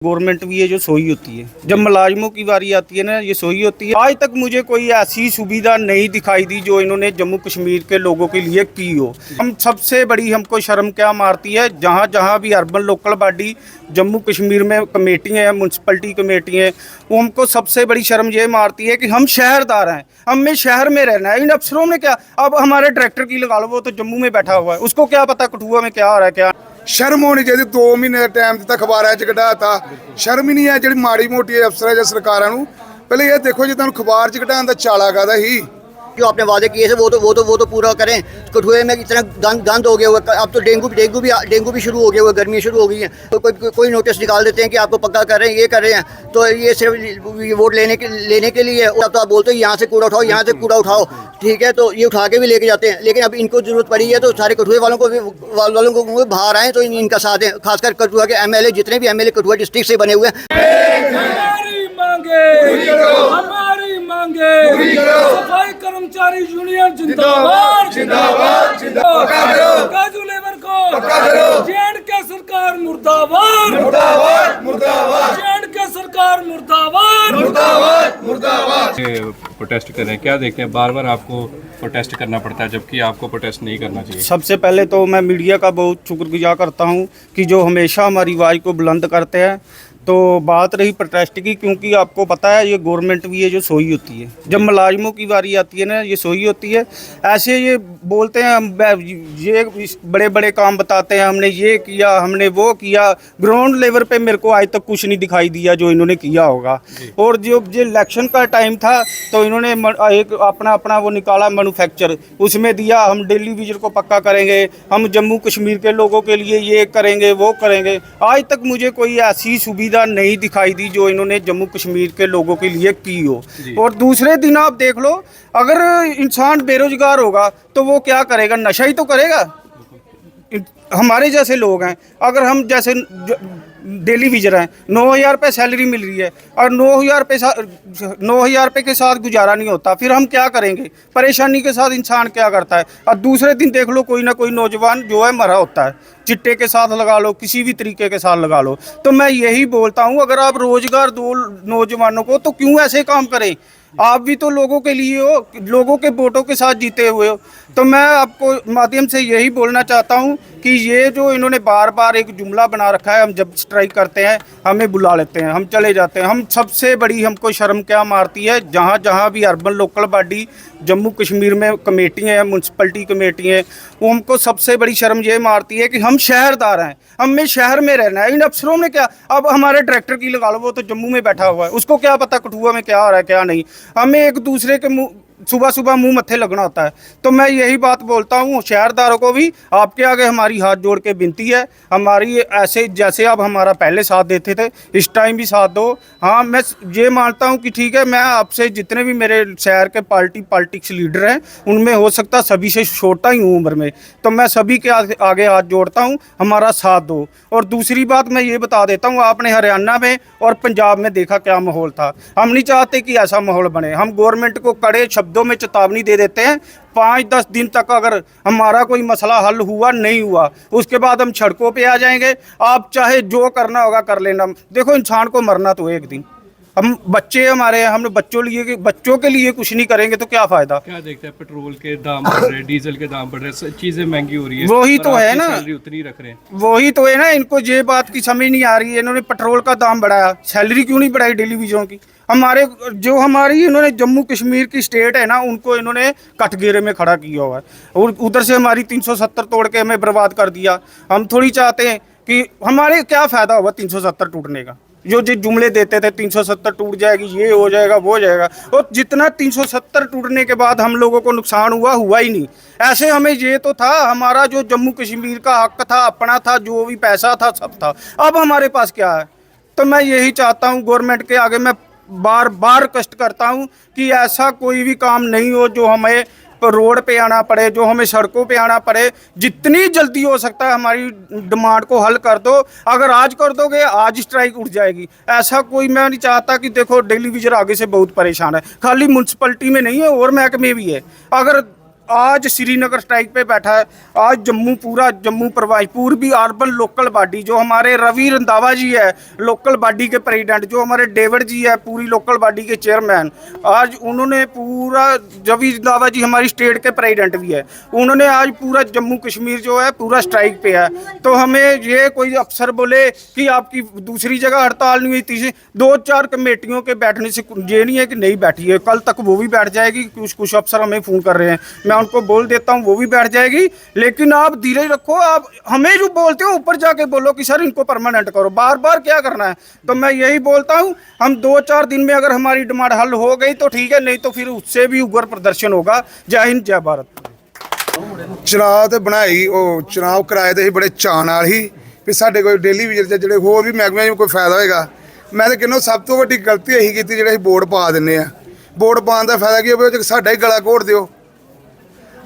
Government भी है जो सोई होती है। जब मुलाजिमों की बारी आती है ना, ये सोई होती है। आज तक मुझे कोई ऐसी सुविधा नहीं दिखाई दी जो इन्होंने जम्मू कश्मीर के लोगों के लिए की हो। हम सबसे बड़ी हमको शर्म क्या मारती है, जहाँ जहाँ भी urban local body Jammu Kashmir में कमेटियाँ हैं, म्यूनसिपलिटी कमेटी हैं, वो हमको सबसे बड़ी शर्म ये मारती है कि हम शहरदार हैं, हमें शहर में रहना है। इन अफसरों ने क्या, अब हमारे डायरेक्टर की लगा लो, वो तो जम्मू में बैठा हुआ है, उसको क्या पता कठुआ में क्या हो रहा है क्या। शर्म होनी चाहिए। 2 महीने का टाइम दिता, अखबारां च कढाता। शर्म ही नहीं है जी माड़ी मोटी अफसर या सरकारां नूं। पहले ये देखो जी तुहानूं अखबार च कढाउण दा चाला काहदा ही। जो आपने वादे किए थे वो तो पूरा करें। कठुए में इतना गंद हो गया हुआ, अब तो डेंगू भी शुरू हो गया हुआ, गर्मी शुरू हो गई है। तो कोई नोटिस निकाल देते हैं कि आपको पक्का कर रहे हैं, ये कर रहे हैं, तो ये सिर्फ वोट लेने के लिए। तो आप बोलते हैं यहाँ से कूड़ा उठाओ, यहाँ से कूड़ा उठाओ, ठीक है, तो ये उठा के भी लेके जाते हैं। लेकिन अब इनको जरूरत पड़ी है तो सारे कठुए वालों को बाहर आए तो इनका साथ दें। खासकर कठुआ के एमएलए, जितने भी एमएलए कठुआ डिस्ट्रिक्ट से बने हुए हैं, हमारी मांगे सफाई कर्मचारी यूनियन जिंदाबाद जिंदाबाद जिंदाबाद। काजू लेबर को जेएंडके सरकार मुर्दाबाद मुर्दाबाद मुर्दाबाद। जेएंडके सरकार मुर्दाबाद मुर्दाबाद मुर्दाबाद। प्रोटेस्ट कर रहे हैं, क्या देखते हैं बार बार आपको प्रोटेस्ट करना पड़ता है जबकि आपको प्रोटेस्ट नहीं करना चाहिए? सबसे पहले तो मैं मीडिया का बहुत शुक्रगुजार करता हूं कि जो हमेशा हमारी आवाज़ को बुलंद करते हैं। तो बात रही प्रोटेस्ट की, क्योंकि आपको पता है ये गवर्नमेंट भी है जो सोई होती है। जब मुलाजिमों की बारी आती है ना, ये सोई होती है। ऐसे ये बोलते हैं, हम ये बड़े बड़े काम बताते हैं, हमने ये किया, हमने वो किया। ग्राउंड लेवल पे मेरे को आज तक कुछ नहीं दिखाई दिया जो इन्होंने किया होगा। और जो इलेक्शन का टाइम था तो इन्होंने एक अपना वो निकाला मैन्युफैक्चर, उसमें दिया हम डेली विजन को पक्का करेंगे, हम जम्मू कश्मीर के लोगों के लिए ये करेंगे वो करेंगे। आज तक मुझे कोई ऐसी सुविधा नहीं दिखाई दी जो इन्होंने जम्मू कश्मीर के लोगों के लिए की हो। और दूसरे दिन आप देख लो, अगर इंसान बेरोजगार होगा तो वो क्या करेगा, नशा ही तो करेगा। हमारे जैसे लोग हैं, अगर हम जैसे डेली विजर हैं, 9,000 रुपये सैलरी मिल रही है और 9,000 रुपये के साथ गुजारा नहीं होता, फिर हम क्या करेंगे? परेशानी के साथ इंसान क्या करता है। और दूसरे दिन देख लो, कोई ना कोई नौजवान जो है मरा होता है, चिट्टे के साथ लगा लो, किसी भी तरीके के साथ लगा लो। तो मैं यही बोलता हूँ, अगर आप रोजगार दो नौजवानों को तो क्यों ऐसे काम करें? आप भी तो लोगों के लिए हो, लोगों के वोटों के साथ जीते हुए हो। तो मैं आपको माध्यम से यही बोलना चाहता हूं कि ये जो इन्होंने बार बार एक जुमला बना रखा है, हम जब स्ट्राइक करते हैं हमें बुला लेते हैं, हम चले जाते हैं। हम सबसे बड़ी हमको शर्म क्या मारती है, जहाँ जहाँ भी urban local body Jammu Kashmir में कमेटियाँ हैं, म्यूनसिपलिटी कमेटी हैं, वो हमको सबसे बड़ी शर्म ये मारती है कि हम शहरदार हैं, हमें शहर में रहना है। इन अफसरों ने क्या, अब हमारे डायरेक्टर की लगा लो, वो तो जम्मू में बैठा हुआ है, उसको क्या पता कठुआ में क्या हो रहा है क्या नहीं। हमें एक दूसरे के मुंह सुबह सुबह मुंह मत्थे लगना होता है। तो मैं यही बात बोलता हूँ शहरदारों को भी, आपके आगे हमारी हाथ जोड़ के विनती है, हमारी ऐसे जैसे आप हमारा पहले साथ देते थे इस टाइम भी साथ दो। हाँ, मैं ये मानता हूँ कि ठीक है, मैं आपसे जितने भी मेरे शहर के पॉलिटिक्स लीडर हैं उनमें हो सकता सभी से छोटा ही हूँ उम्र में, तो मैं सभी के आगे हाथ जोड़ता हूँ, हमारा साथ दो। और दूसरी बात मैं ये बता देता हूँ, आपने हरियाणा में और पंजाब में देखा क्या माहौल था। हम नहीं चाहते कि ऐसा माहौल बने। हम गवर्नमेंट को कड़े शब्दों में चेतावनी दे देते हैं, 5-10 दिन तक अगर हमारा कोई मसला हल हुआ नहीं हुआ, उसके बाद हम सड़कों पे आ जाएंगे। आप चाहे जो करना होगा कर लेना। देखो, इंसान को मरना तो एक दिन, हम बच्चे हमारे, हम बच्चों के लिए कुछ नहीं करेंगे तो क्या फायदा। क्या देखते हैं, पेट्रोल के दाम बढ़ रहे हैं, डीजल के दाम बढ़ रहे हैं, चीजें महंगी हो रही है, वही तो है ना, सैलरी उतनी रख रहे हैं। वही तो है ना, इनको ये बात की समझ नहीं आ रही है। इन्होंने पेट्रोल का दाम बढ़ाया, सैलरी क्यों नहीं बढ़ाई डेली विजरों की? हमारी इन्होंने जम्मू कश्मीर की स्टेट है ना, उनको इन्होंने कटघरे में खड़ा किया हुआ है, और उधर से हमारी 370 तोड़ के हमें बर्बाद कर दिया। हम थोड़ी चाहते हैं कि हमारे क्या फ़ायदा होगा 370 टूटने का। जो जुमले देते थे 370 टूट जाएगी, ये हो जाएगा वो हो जाएगा, और जितना 370 टूटने के बाद हम लोगों को नुकसान हुआ ही नहीं। ऐसे हमें ये तो था, हमारा जो जम्मू कश्मीर का हक था, अपना था, जो भी पैसा था सब था। अब हमारे पास क्या है? तो मैं यही चाहता हूँ, गवर्नमेंट के आगे मैं बार बार कष्ट करता हूँ कि ऐसा कोई भी काम नहीं हो जो हमें रोड पे आना पड़े, जो हमें सड़कों पे आना पड़े। जितनी जल्दी हो सकता है हमारी डिमांड को हल कर दो। अगर आज कर दोगे, आज स्ट्राइक उठ जाएगी। ऐसा कोई मैं नहीं चाहता कि देखो डेली विजन आगे से बहुत परेशान है, खाली म्यूनसिपलिटी में नहीं है और महकमे भी है। अगर आज श्रीनगर स्ट्राइक पे बैठा है, आज जम्मू पूरा जम्मू प्रवासी पूर्वी अर्बन लोकल बॉडी जो हमारे रवि रंधावा जी है लोकल बॉडी के प्रेसिडेंट, जो हमारे डेविड जी है पूरी लोकल बॉडी के चेयरमैन, आज उन्होंने पूरा रवि रंधावा जी हमारी स्टेट के प्रेसिडेंट भी है, उन्होंने आज पूरा जम्मू कश्मीर जो है पूरा स्ट्राइक पे है। तो हमें ये कोई अफसर बोले कि आपकी दूसरी जगह हड़ताल नहीं हुई, तीसरी 2-4 कमेटियों के बैठने से ये नहीं है कि नहीं बैठी है, कल तक वो भी बैठ जाएगी। कुछ अफसर हमें फ़ोन कर रहे हैं, मैं उनको बोल देता हूँ वो भी बैठ जाएगी, लेकिन आप धीरे रखो। आप हमें जो बोलते हो ऊपर जाके बोलो कि सर इनको परमानेंट करो, बार बार क्या करना है। तो मैं यही बोलता हूँ हम 2-4 दिन में अगर हमारी डिमांड हल हो गई तो ठीक है, नहीं तो फिर उससे भी उग्र प्रदर्शन होगा। जय हिंद जय भारत। ਚੁਣਾਵ ਤੇ ਬਣਾਈ ਉਹ ਚੁਣਾਵ ਕਰਾਏ ਤੇ ਸੀ ਬੜੇ ਚਾਅ ਨਾਲ ਹੀ ਵੀ ਸਾਡੇ ਕੋਈ ਡੇਲੀ ਵਿਜਿਟ ਜਿਹੜੇ ਹੋਰ ਵੀ ਮਹਿਕਮਿਆਂ ਨੂੰ ਕੋਈ ਫਾਇਦਾ ਹੋਏਗਾ। ਮੈਂ ਤਾਂ ਕਹਿੰਦਾ ਸਭ ਤੋਂ ਵੱਡੀ ਗਲਤੀ ਇਹੀ ਕੀਤੀ ਜਿਹੜੇ ਅਸੀਂ ਵੋਟ ਪਾ ਦਿੰਦੇ ਆ। ਵੋਟ ਪਾਉਣ ਦਾ ਫਾਇਦਾ ਕੀ ਹੋਵੇ, ਸਾਡਾ ਹੀ ਗਲਾ ਘੋਟ ਦਿਓ।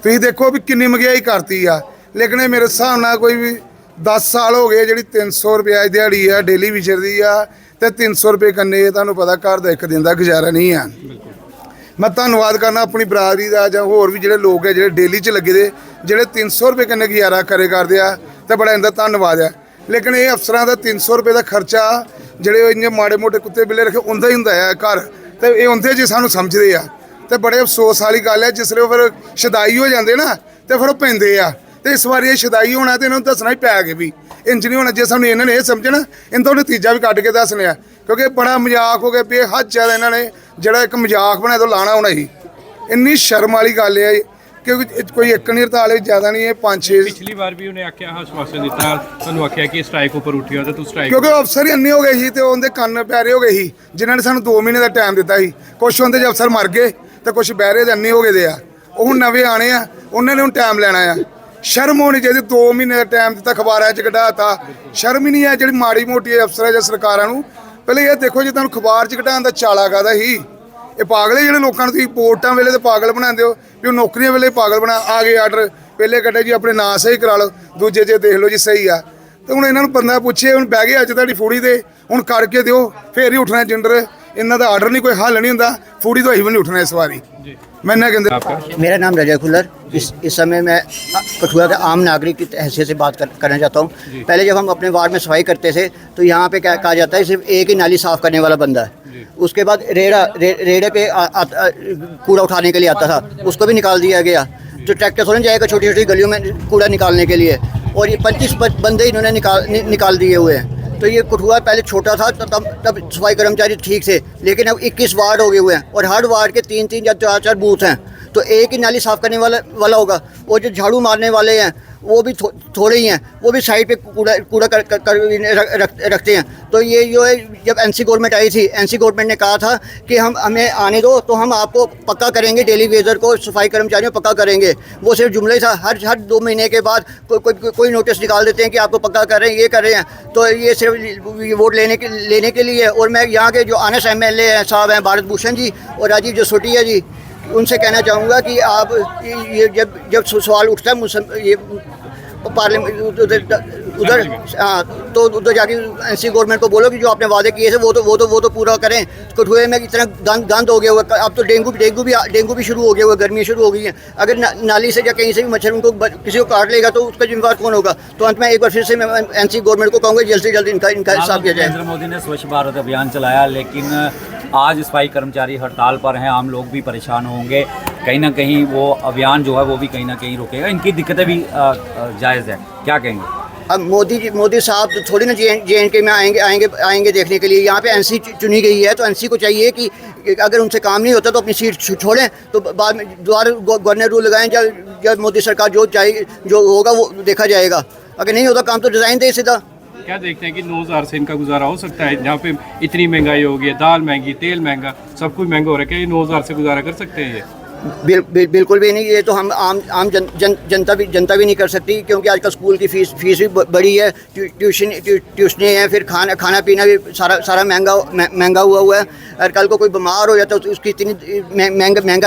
ਤੁਸੀਂ ਦੇਖੋ ਵੀ ਕਿੰਨੀ ਮਹਿੰਗਾਈ ਕਰਤੀ ਆ, ਲੇਕਿਨ ਇਹ ਮੇਰੇ ਹਿਸਾਬ ਨਾਲ ਕੋਈ ਵੀ 10 ਸਾਲ ਹੋ ਗਏ ਜਿਹੜੀ 300 ਰੁਪਏ ਦਿਹਾੜੀ ਆ ਡੇਲੀ ਵਿਜਿਟ ਦੀ ਆ, ਤੇ 300 ਰੁਪਏ ਕੰਨੇ ਤੁਹਾਨੂੰ ਪਤਾ ਘਰ ਦਾ ਇੱਕ ਦਿਨ ਦਾ ਗੁਜ਼ਾਰਾ ਨਹੀਂ ਆ। मैं धन्नवाद करना अपनी बरादरी का ਜਾਂ ਹੋਰ ਵੀ ਜਿਹੜੇ ਲੋਕ ਹੈ ਜਿਹੜੇ ਡੇਲੀ 'ਚ ਲੱਗੇ ਦੇ ਜਿਹੜੇ 300 ਰੁਪਏ ਕੰਨੇ ਗੁਜ਼ਾਰਾ ਕਰੇ ਕਰਦੇ ਆ, ਤੇ ਬੜਾ ਇਹਦਾ ਧੰਨਵਾਦ ਹੈ। ਲੇਕਿਨ ਇਹ ਅਫਸਰਾਂ ਦਾ 300 ਰੁਪਏ ਦਾ ਖਰਚਾ ਜਿਹੜੇ ਇੰਨੇ ਮਾੜੇ ਮੋਟੇ ਕੁੱਤੇ ਬਿੱਲੇ ਰੱਖੇ ਹੁੰਦਾ ਹੀ ਹੁੰਦਾ ਹੈ ਘਰ, ਤੇ ਇਹ ਹੁੰਦੇ ਜੀ ਸਾਨੂੰ ਸਮਝਦੇ ਆ। ਤੇ ਬੜੇ ਅਫਸੋਸ ਵਾਲੀ ਗੱਲ ਹੈ ਜਿਸ ਵੇਲੇ ਫਿਰ ਸ਼ਦਾਈ ਹੋ ਜਾਂਦੇ ਨਾ ਤੇ ਫਿਰ ਉਹ ਪੈਂਦੇ ਆ। ਤੇ ਇਸ ਵਾਰੀ ਇਹ ਸ਼ਦਾਈ ਹੋਣਾ ਤੇ ਇਹਨਾਂ ਨੂੰ ਦੱਸਣਾ ਹੀ ਪੈ ਗਿਆ ਵੀ ਇੰਜ ਨਹੀਂ ਹੋਣਾ। ਜੇ ਸਾਨੂੰ ਇਹਨਾਂ ਨੇ ਇਹ ਸਮਝਣਾ ਇਹਨਾਂ ਤੋਂ ਨਤੀਜਾ ਵੀ ਕੱਢ ਕੇ ਦੱਸ ਲਿਆ, ਕਿਉਂਕਿ ਬੜਾ ਮਜ਼ਾਕ ਹੋ ਗਿਆ ਵੀ ਹੱਦ ਜ਼ਿਆਦਾ ਇਹਨਾਂ ਨੇ ਜਿਹੜਾ ਇੱਕ ਮਜ਼ਾਕ ਬਣਾਇਆ ਤੋਂ ਲਾਣਾ ਹੋਣਾ ਸੀ। ਇੰਨੀ ਸ਼ਰਮ ਵਾਲੀ ਗੱਲ ਹੈ ਕਿਉਂਕਿ ਕੋਈ ਇੱਕ ਨਹੀਂ ਹੜਤਾਲ ਹੈ, ਜ਼ਿਆਦਾ ਨਹੀਂ ਹੈ 5-6। पिछली बार भी उन्हें आख्या आश्वासन दिता, ਤੁਹਾਨੂੰ ਆਖਿਆ ਕਿ ਸਟ੍ਰਾਈਕ ਉੱਪਰ ਉੱਠਿਆ ਤੇ ਤੂੰ ਸਟ੍ਰਾਈਕ ਕਿਉਂਕਿ ਅਫਸਰ ਹੀ ਇੰਨੇ ਹੋ ਗਏ ਸੀ ਤੇ ਉਹਦੇ ਕੰਨ ਪਿਆਰੇ ਹੋ ਗਏ ਸੀ ਜਿਨ੍ਹਾਂ ਨੇ ਸਾਨੂੰ 2 ਮਹੀਨੇ ਦਾ ਟਾਈਮ ਦਿੱਤਾ ਸੀ। ਕੁਛ ਹੁੰਦੇ ਜੇ ਅਫਸਰ ਮਰ ਗਏ ਤੇ ਕੁਛ ਬਹਿਰੇ ਦੇ ਅੰਨੇ ਹੋ ਗਏ ਦੇ ਆ, ਉਹ ਹੁਣ ਨਵੇਂ ਆਣੇ ਆ, ਉਹਨਾਂ ਨੇ ਹੁਣ ਟਾਈਮ ਲੈਣਾ ਆ। ਸ਼ਰਮ ਹੋਣੀ ਚਾਹੀਦੀ, 2 ਮਹੀਨੇ ਦਾ ਟਾਈਮ ਦਿੱਤਾ, ਅਖਬਾਰਾਂ 'ਚ ਕਢਾਤਾ। ਸ਼ਰਮ ਹੀ ਨਹੀਂ ਹੈ ਜਿਹੜੀ ਮਾੜੀ ਮੋਟੀ ਅਫਸਰਾਂ ਜਾਂ ਸਰਕਾਰਾਂ ਨੂੰ। ਪਹਿਲੇ ਇਹ ਦੇਖੋ ਜੇ ਤੁਹਾਨੂੰ ਅਖਬਾਰ 'ਚ ਕਢਾਉਣ ਦਾ ਚਾਲਾ ਕਾਹਦਾ ਸੀ। ਇਹ ਪਾਗਲ ਜਿਹੜੇ ਲੋਕਾਂ ਨੂੰ ਤੁਸੀਂ ਵੋਟਾਂ ਵੇਲੇ ਤੇ ਪਾਗਲ ਬਣਾਉਂਦੇ ਹੋ ਵੀ ਉਹ ਨੌਕਰੀਆਂ ਵੇਲੇ ਪਾਗਲ ਬਣਾ ਆ ਗਏ। ਆਰਡਰ ਪਹਿਲੇ ਕੱਢੇ ਜੀ ਆਪਣੇ ਨਾਂ ਸਹੀ ਕਰਾ ਲਓ, ਦੂਜੇ 'ਚ ਦੇਖ ਲਓ ਜੀ ਸਹੀ ਆ। ਤੇ ਹੁਣ ਇਹਨਾਂ ਨੂੰ ਬੰਦਾ ਪੁੱਛੇ ਹੁਣ ਬਹਿ ਗਏ ਅੱਜ ਤੁਹਾਡੀ ਫੂੜੀ ਤੇ ਹੁਣ ਕਰਕੇ ਦਿਓ ਫੇਰ ਹੀ ਉੱਠਣਾ ਜਿੰਦਰ। ਇਹਨਾਂ ਦਾ ਆਰਡਰ ਨਹੀਂ ਕੋਈ ਹੱਲ ਨਹੀਂ ਹੁੰਦਾ, ਫੂੜੀ ਤੋਂ ਅਸੀਂ ਵੀ ਨਹੀਂ ਉੱਠਣਾ ਇਸ ਵਾਰੀ। मैं ना कहते मेरा नाम रजा खुलर। इस समय मैं कठुआ के आम नागरिक की हैसियत से बात करना चाहता हूँ। पहले जब हम अपने वार्ड में सफाई करते थे तो यहाँ पे क्या कहा जाता है सिर्फ एक ही नाली साफ़ करने वाला बंदा है। उसके बाद रेड़े पे कूड़ा उठाने के लिए आता था, उसको भी निकाल दिया गया। तो ट्रैक्टर थोड़ा जाएगा छोटी छोटी गलियों में कूड़ा निकालने के लिए, और ये 25 बंदे इन्होंने निकाल दिए हुए हैं। तो ये कठुआ पहले छोटा था तब सफाई कर्मचारी ठीक थे, लेकिन अब 21 वार्ड हो गए हुए हैं और हर वार्ड के 3-3 या 4-4 बूथ हैं। तो एक ही नाली साफ़ करने वाला होगा, और जो झाड़ू मारने वाले हैं वो भी थोड़े ही हैं, वो भी साइड पे कूड़ा रखते हैं। तो ये जो है जब एनसी गवर्नमेंट आई थी, एनसी गवर्नमेंट ने कहा था कि हमें आने दो तो हम आपको पक्का करेंगे, डेली वेजर को सफाई कर्मचारियों को पक्का करेंगे। वो सिर्फ जुमले था। हर 2 महीने के बाद कोई नोटिस निकाल देते हैं कि आपको पक्का कर रहे हैं, ये कर रहे हैं। तो ये सिर्फ वोट लेने के लिए। और मैं यहाँ के जो ऑनेस्ट MLA हैं साहब हैं भारत भूषण जी और राजीव जसोटिया जी, उनसे कहना चाहूँगा कि आप ये जब सवाल उठता है मुझसे ये पार्लियामेंट उधर हाँ तो उधर जाके एनसी गवर्नमेंट को बोलो कि जो आपने वादे किए थे वो तो पूरा करें। कठुए में इतना गंद हो गया हुआ, अब तो डेंगू भी शुरू हो गया हुआ, गर्मी शुरू हो गई है। अगर नाली से या कहीं से भी मच्छर उनको किसी को काट लेगा तो उसका जिम्मेवार कौन होगा। तो अंत में एक बार फिर से मैं एनसी गवर्नमेंट को कहूँगा जल्द से जल्द इनका हिसाब किया जाए। नरेंद्र मोदी ने स्वच्छ भारत अभियान चलाया, लेकिन आज सफाई कर्मचारी हड़ताल पर हैं, आम लोग भी परेशान होंगे। कहीं ना कहीं वो अभियान जो है वो भी कहीं ना कहीं रुकेगा। इनकी दिक्कतें भी जायज़ है, क्या कहेंगे? अब मोदी साहब तो थोड़ी ना JNK में आएंगे देखने के लिए। यहाँ पे एनसी चुनी गई है, तो एनसी को चाहिए कि अगर उनसे काम नहीं होता तो अपनी सीट छोड़ें, तो बाद में दोबारा गवर्नर रूल लगाएं। जब मोदी सरकार जो होगा वो देखा जाएगा। अगर नहीं होता काम तो डिज़ाइन दे सीधा। क्या देखते हैं कि 9,000 से इनका गुजारा हो सकता है? जहाँ पे इतनी महंगाई हो गई है, दाल महंगी, तेल महंगा, सब कुछ महंगा हो रहा है, क्या ये 9,000 से गुजारा कर सकते हैं? ये बिल्कुल भी नहीं। ये तो हम आम जनता भी नहीं कर सकती, क्योंकि आजकल स्कूल की फीस भी बड़ी है, ट्यूशनें हैं, फिर खाना पीना भी सारा महंगा हुआ है। और कल को कोई बीमार हो जाता है तो उसकी इतनी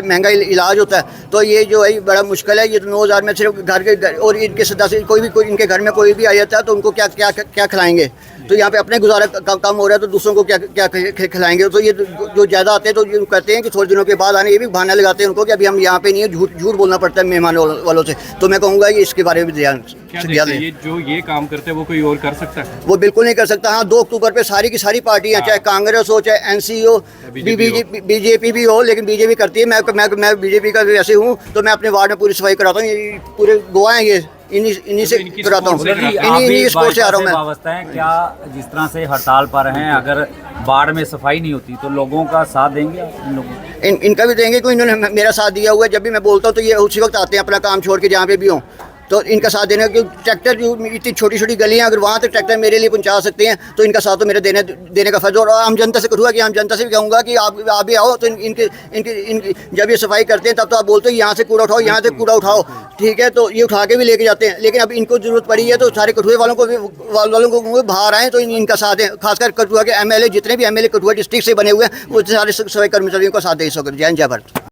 महंगा इलाज होता है। तो ये जो है बड़ा मुश्किल है। ये तो 9,000 में सिर्फ घर और इनके सदस्य कोई इनके घर में कोई भी आ जाता है तो उनको क्या खिलाएंगे। तो यहाँ पे अपने गुजारा कम हो रहा है तो दूसरों को क्या क्या खिलाएंगे। तो ये जो ज़्यादा आते हैं तो ये कहते हैं कि थोड़े दिनों के बाद आने, ये भी बहाना लगाते हैं उनको कि अभी हम यहाँ पे नहीं है, झूठ बोलना पड़ता है मेहमान वालों से। तो मैं कहूँगा कि इसके बारे में ध्यान क्या देखते हैं, ये जो ये काम करते हैं वो कोई और कर सकता है? वो बिल्कुल नहीं कर सकता। हाँ, 2 अक्टूबर पे सारी की सारी पार्टियां, चाहे कांग्रेस हो, चाहे एनसी हो, बीजेपी भी हो, लेकिन बीजेपी करती है। मैं बीजेपी का भी ऐसे हूँ, तो मैं अपने वार्ड में पूरी सफाई कराता हूँ। ये पूरे गोवा हैं, ये इन्हीं से कराता हूँ, इन्हीं स्पोर्ट से आ रहा हूँ मैं। वाबस्ता है क्या, जिस तरह से हड़ताल पर हैं, अगर बाढ़ में सफाई नहीं होती तो लोगों का साथ देंगे आप इन लोगों? इनका भी देंगे, क्योंकि इन्होंने मेरा साथ दिया हुआ है। जब भी मैं बोलता हूँ तो ये उसी वक्त आते हैं अपना काम छोड़ के, जहाँ पे भी हों, तो इनका साथ देना। क्योंकि ट्रैक्टर जो इतनी छोटी छोटी गलियां, अगर वहाँ तक ट्रैक्टर मेरे लिए पहुँचा सकते हैं तो इनका साथ तो मेरे देने का फर्ज। और आम जनता से करूँगा कि आम जनता से भी कहूँगा कि आप भी आओ, तो इनके जब ये सफाई करते हैं तब तो आप बोलते हो यहाँ से कूड़ा उठाओ, यहाँ से कूड़ा उठाओ, ठीक है, तो ये उठा के भी लेके जाते हैं। लेकिन अब इनको जरूरत पड़ी है तो सारे कठुए वालों को बाहर आए, तो इनका साथ है। खासकर कठुआ के MLA, जितने भी MLA कठुआ डिस्ट्रिक्ट से बने हुए हैं, वो सारे सफाई कर्मचारियों का साथ दे सकें। जय हिंद, जय भारत।